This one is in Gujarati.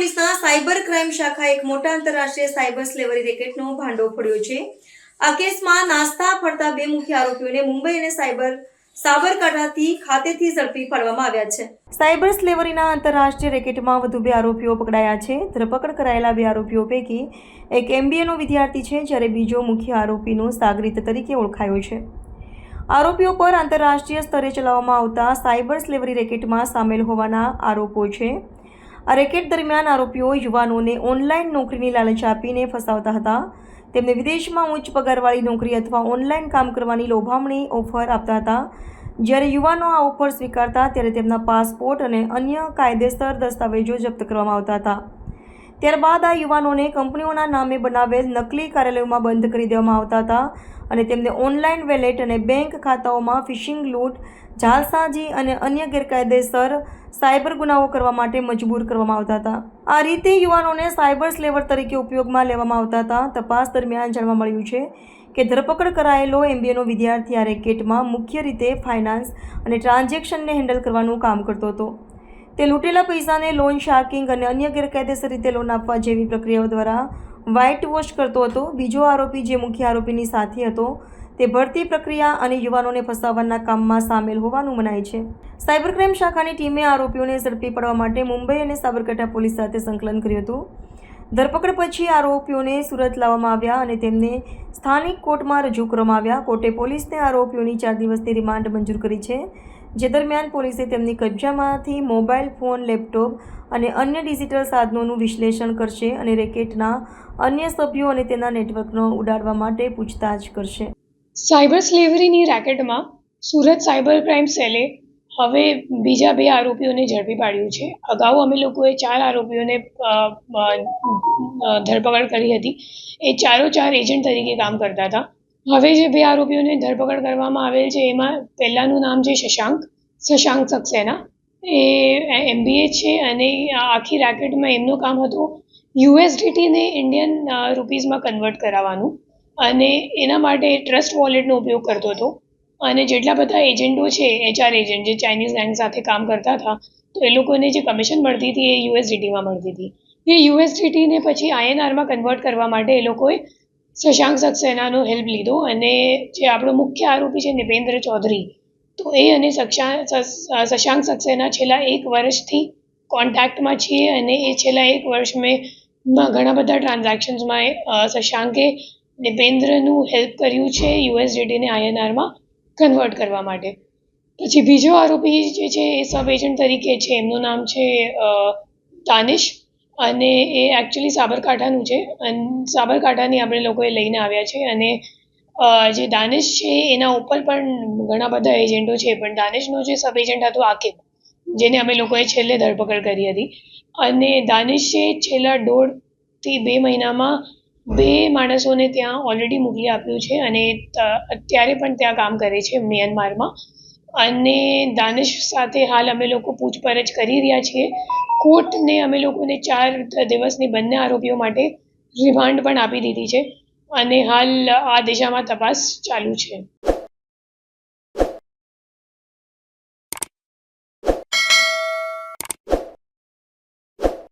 પોલીસના સાયબર ક્રાઇમ શાખાએ એક મોટા આંતરરાષ્ટ્રીય સાયબર સ્લેવરી રેકેટનો ભાંડો ફોડ્યો છે। આ કેસમાં નાસ્તા ફરતા બે મુખ્ય આરોપીઓને મુંબઈ અને સાબરકાંઠાથી ખાતેથી ઝડપી પાડવામાં આવ્યા છે। સાયબર સ્લેવરીના આંતરરાષ્ટ્રીય રેકેટમાં વધુ બે આરોપીઓ પકડાયા છે। ધરપકડ કરાયેલા બે આરોપીઓ પૈકી એક MBAનો વિદ્યાર્થી છે, જ્યારે બીજો મુખ્ય આરોપીનો સાગરીત તરીકે ઓળખાયો છે। આરોપીઓ પર આંતરરાષ્ટ્રીય સ્તરે ચલાવવામાં આવતા સાયબર સ્લેવરી રેકેટમાં સામેલ હોવાના આરોપો છે। આ રેકેટ દરમિયાન આરોપીઓ યુવાનોને ઓનલાઈન નોકરીની લાલચ આપીને ફસાવતા હતા। તેમને વિદેશમાં ઉચ્ચ પગારવાળી નોકરી અથવા ઓનલાઈન કામ કરવાની લોભામણી ઓફર આપતા હતા। જ્યારે યુવાનો આ ઓફર સ્વીકારતા ત્યારે તેમના પાસપોર્ટ અને અન્ય કાયદેસર દસ્તાવેજો જપ્ત કરવામાં આવતા હતા। ત્યારબાદ આ યુવાનોને કંપનીઓના નામે બનાવેલ નકલી કાર્યાલયોમાં બંધ કરી દેવામાં આવતા હતા અને તેમને ઓનલાઈન વેલેટ અને બેંક ખાતાઓમાં ફિશિંગ, લૂંટ, જાલસાજી અને અન્ય ગેરકાયદેસર સાયબર ગુનાઓ કરવા માટે મજબૂર કરવામાં આવતા હતા। આ રીતે યુવાનોને સાયબર સ્લેવર તરીકે ઉપયોગમાં લેવામાં આવતા હતા। તપાસ દરમિયાન જાણવા મળ્યું છે કે ધરપકડ કરાયેલો MBAનો વિદ્યાર્થી આ રેકેટમાં મુખ્ય રીતે ફાઇનાન્સ અને ટ્રાન્ઝેક્શનને હેન્ડલ કરવાનું કામ કરતો હતો। તે લૂંટેલા પૈસાને લોન શાર્કિંગ અને અન્ય ગેરકાયદેસર રીતે લોન આપવા જેવી પ્રક્રિયાઓ દ્વારા વ્હાઇટ વોશ કરતો હતો। બીજો આરોપી જે મુખ્ય આરોપીની સાથી હતો, તે ભરતી પ્રક્રિયા અને યુવાનોને ફસાવવાના કામમાં સામેલ હોવાનું મનાય છે। સાયબર ક્રાઇમ શાખાની ટીમે આરોપીઓને ઝડપી પાડવા માટે મુંબઈ અને સાબરકાંઠા પોલીસ સાથે સંકલન કર્યું હતું। ધરપકડ પછી આરોપીઓને સુરત લાવવામાં આવ્યા અને તેમને સ્થાનિક કોર્ટમાં રજૂ કરવામાં આવ્યા। કોર્ટે પોલીસને આરોપીઓની 4 દિવસની રિમાન્ડ મંજૂર કરી છે, જે દરમિયાન પોલીસે તેમની કબજામાંથી મોબાઈલ ફોન, લેપટોપ અને અન્ય ડિજિટલ સાધનોનું વિશ્લેષણ કરશે અને રેકેટના અન્ય સભ્યો અને તેના નેટવર્કનો ઉડાડવા માટે પૂછતાછ કરશે। સાયબર સ્લેવરીની રેકેટમાં સુરત સાયબર ક્રાઇમ સેલે હવે બીજા બે આરોપીઓને ઝડપી પાડ્યું છે। અગાઉ અમે લોકોએ 4 આરોપીઓને ધરપકડ કરી હતી। એ ચાર એજન્ટ તરીકે કામ કરતા હતા। હવે જે બે આરોપીઓને ધરપકડ કરવામાં આવેલ છે, એમાં પહેલાંનું નામ છે શશાંક સક્સેના। એ MBA છે અને આખી રેકેટમાં એમનું કામ હતું USDT ને ઇન્ડિયન રૂપીઝમાં કન્વર્ટ કરાવવાનું, અને એના માટે ટ્રસ્ટ વોલેટનો ઉપયોગ કરતો હતો। અને જેટલા બધા એજન્ટો છે, HR એજન્ટ જે ચાઇનીઝ ગેંગ સાથે કામ કરતા હતા, તો એ લોકોને જે કમિશન મળતી હતી એ USDTમાં મળતી હતી। એ USDTને પછી INRમાં કન્વર્ટ કરવા માટે એ લોકોએ શશાંક સક્સેનાનો હેલ્પ લીધો, અને જે આપણો મુખ્ય આરોપી છે નિપેન્દ્ર ચૌધરી, તો એ અને શશાંક સક્સેના છેલ્લા 1 વર્ષથી કોન્ટેક્ટમાં છીએ, અને એ છેલ્લા 1 વર્ષમાં ઘણા બધા ટ્રાન્ઝેક્શન્સમાં શશાંકે નિપેન્દ્રનું હેલ્પ કર્યું છે USDTને INRમાં કન્વર્ટ કરવા માટે। પછી બીજો આરોપી જે છે એ સબ એજન્ટ તરીકે છે, એમનું નામ છે દાનિશ, અને એ એકચ્યુઅલી સાબરકાંઠાનું છે, અને સાબરકાંઠાની આપણે લોકોએ લઈને આવ્યા છે। અને જે દાનિશ છે એના ઉપર પણ ઘણા બધા એજન્ટો છે, પણ દાનિશનો જે સબ એજન્ટ હતો આકિબ, જેને અમે લોકોએ છેલ્લે ધરપકડ કરી હતી, અને દાનિશે છેલ્લા 1.5 થી 2 મહિનામાં 2 માણસોને ત્યાં ઓલરેડી મોકલી આપ્યું છે, અને અત્યારે પણ ત્યાં કામ કરે છે મ્યાનમારમાં। અને દાનિશ સાથે હાલ અમે લોકો પૂછપરછ કરી રહ્યા છીએ। કોર્ટને અમે લોકોને 4 દિવસની બંને આરોપીઓ માટે રિમાન્ડ પણ આપી દીધી છે, અને હાલ આ દિશામાં તપાસ ચાલુ છે।